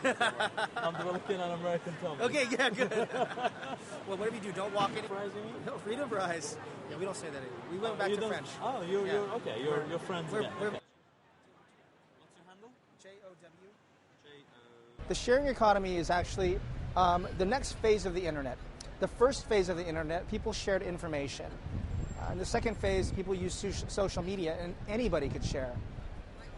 I'm developing an American company. Okay, yeah, good. Well, whatever you do, don't walk any. Fries, you mean? No, freedom fries. Yeah, we don't say that anymore. We went back to French. Oh, you're okay. You're friends again. Okay. What's your handle? JOW. J-O. The sharing economy is actually the next phase of the internet. The first phase of the internet, people shared information. In the second phase, people used social media, and anybody could share.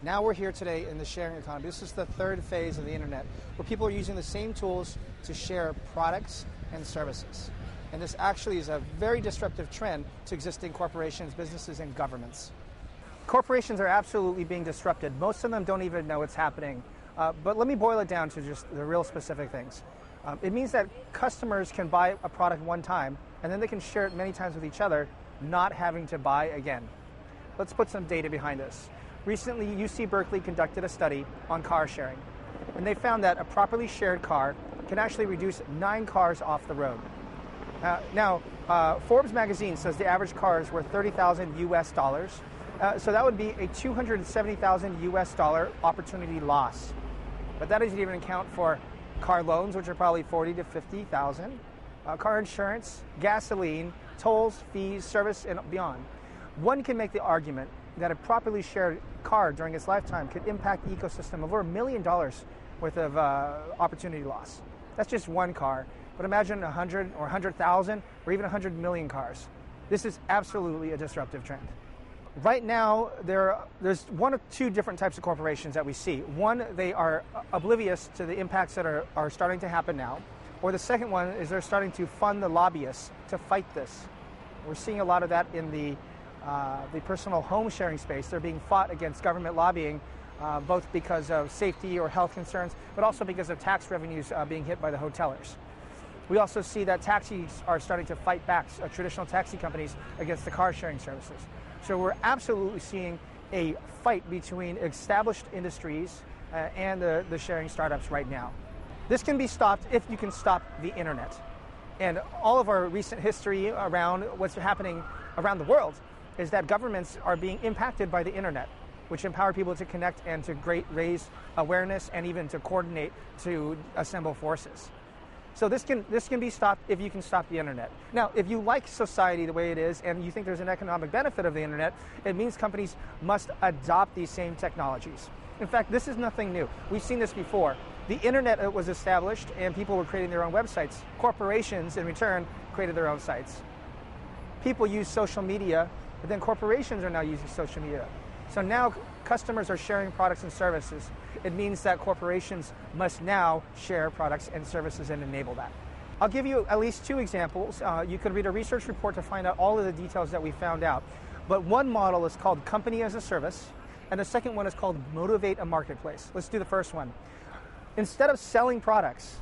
Now we're here today in the sharing economy. This is the third phase of the internet, where people are using the same tools to share products and services. And this actually is a very disruptive trend to existing corporations, businesses, and governments. Corporations are absolutely being disrupted. Most of them don't even know it's happening. But let me boil it down to just the real specific things. It means that customers can buy a product one time, and then they can share it many times with each other, not having to buy again. Let's put some data behind this. Recently, UC Berkeley conducted a study on car sharing, and they found that a properly shared car can actually reduce 9 cars off the road. Now, Forbes magazine says the average car is worth $30,000 US dollars, so that would be a $270,000 US dollar opportunity loss. But that doesn't even account for car loans, which are probably $40,000 to $50,000, car insurance, gasoline, tolls, fees, service, and beyond. One can make the argument that a properly shared car during its lifetime could impact the ecosystem of over $1 million worth of opportunity loss. That's just one car, but imagine 100 or 100,000 or even 100 million cars. This is absolutely a disruptive trend. Right now, there's one of two different types of corporations that we see. One, they are oblivious to the impacts that are starting to happen now, or the second one is they're starting to fund the lobbyists to fight this. We're seeing a lot of that in the personal home sharing space. They're being fought against government lobbying, both because of safety or health concerns, but also because of tax revenues being hit by the hotelers. We also see that taxis are starting to fight back, traditional taxi companies, against the car sharing services. So we're absolutely seeing a fight between established industries and the sharing startups right now. This can be stopped if you can stop the internet. And all of our recent history around what's happening around the world is that governments are being impacted by the internet, which empower people to connect and to raise awareness and even to coordinate to assemble forces. So this can be stopped if you can stop the internet. Now, if you like society the way it is and you think there's an economic benefit of the internet, it means companies must adopt these same technologies. In fact, this is nothing new. We've seen this before. The internet was established and people were creating their own websites. Corporations, in return, created their own sites. People use social media, but then corporations are now using social media. So now customers are sharing products and services. It means that corporations must now share products and services and enable that. I'll give you at least 2 examples. You could read a research report to find out all of the details that we found out. But one model is called Company as a Service, and the second one is called Motivate a Marketplace. Let's do the first one. Instead of selling products,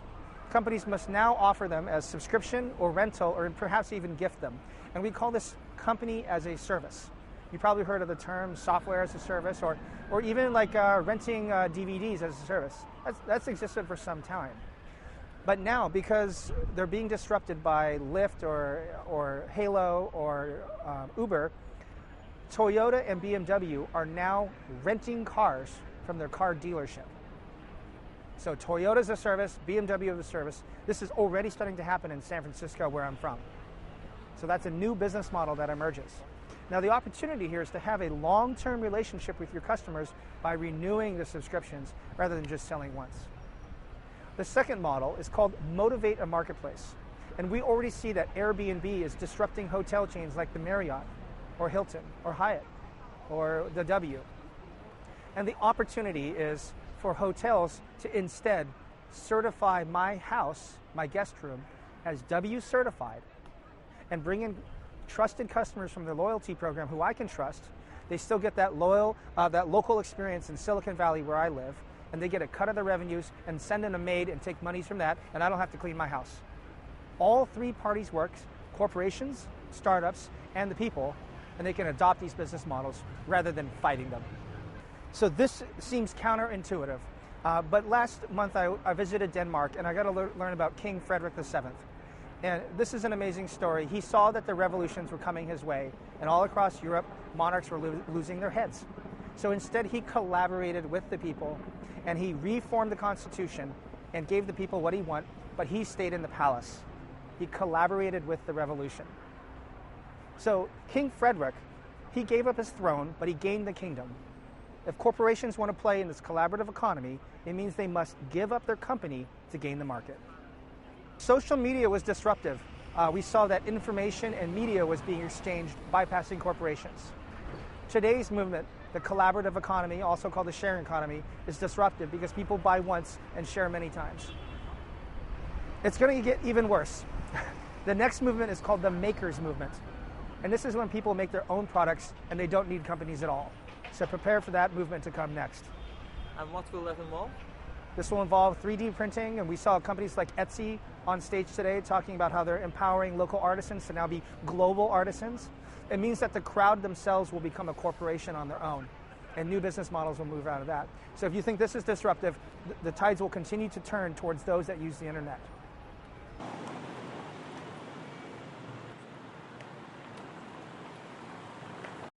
companies must now offer them as subscription or rental or perhaps even gift them. And we call this Company as a Service. You probably heard of the term software as a service or even like renting DVDs as a service. That's existed for some time. But now, because they're being disrupted by Lyft or Halo or Uber, Toyota and BMW are now renting cars from their car dealership. So Toyota is a service, BMW is a service. This is already starting to happen in San Francisco, where I'm from. So that's a new business model that emerges. Now, the opportunity here is to have a long-term relationship with your customers by renewing the subscriptions rather than just selling once. The second model is called Motivate a Marketplace. And we already see that Airbnb is disrupting hotel chains like the Marriott or Hilton or Hyatt or the W. And the opportunity is for hotels to instead certify my house, my guest room, as W certified and bring in trusted customers from the loyalty program who I can trust. They still get that local experience in Silicon Valley where I live, and they get a cut of the revenues and send in a maid and take monies from that, and I don't have to clean my house. All 3 parties work, corporations, startups, and the people, and they can adopt these business models rather than fighting them. So this seems counterintuitive, but last month I visited Denmark, and I got to learn about King Frederick VII. And this is an amazing story. He saw that the revolutions were coming his way, and all across Europe, monarchs were losing their heads. So instead, he collaborated with the people, and he reformed the Constitution and gave the people what he wanted, but he stayed in the palace. He collaborated with the revolution. So King Frederick, he gave up his throne, but he gained the kingdom. If corporations want to play in this collaborative economy, it means they must give up their company to gain the market. Social media was disruptive. We saw that information and media was being exchanged, bypassing corporations. Today's movement, the collaborative economy, also called the sharing economy, is disruptive because people buy once and share many times. It's going to get even worse. The next movement is called the makers movement. And this is when people make their own products and they don't need companies at all. So prepare for that movement to come next. And what will that involve? This will involve 3D printing, and we saw companies like Etsy on stage today talking about how they're empowering local artisans to now be global artisans. It means that the crowd themselves will become a corporation on their own, and new business models will move out of that. So if you think this is disruptive, the tides will continue to turn towards those that use the internet.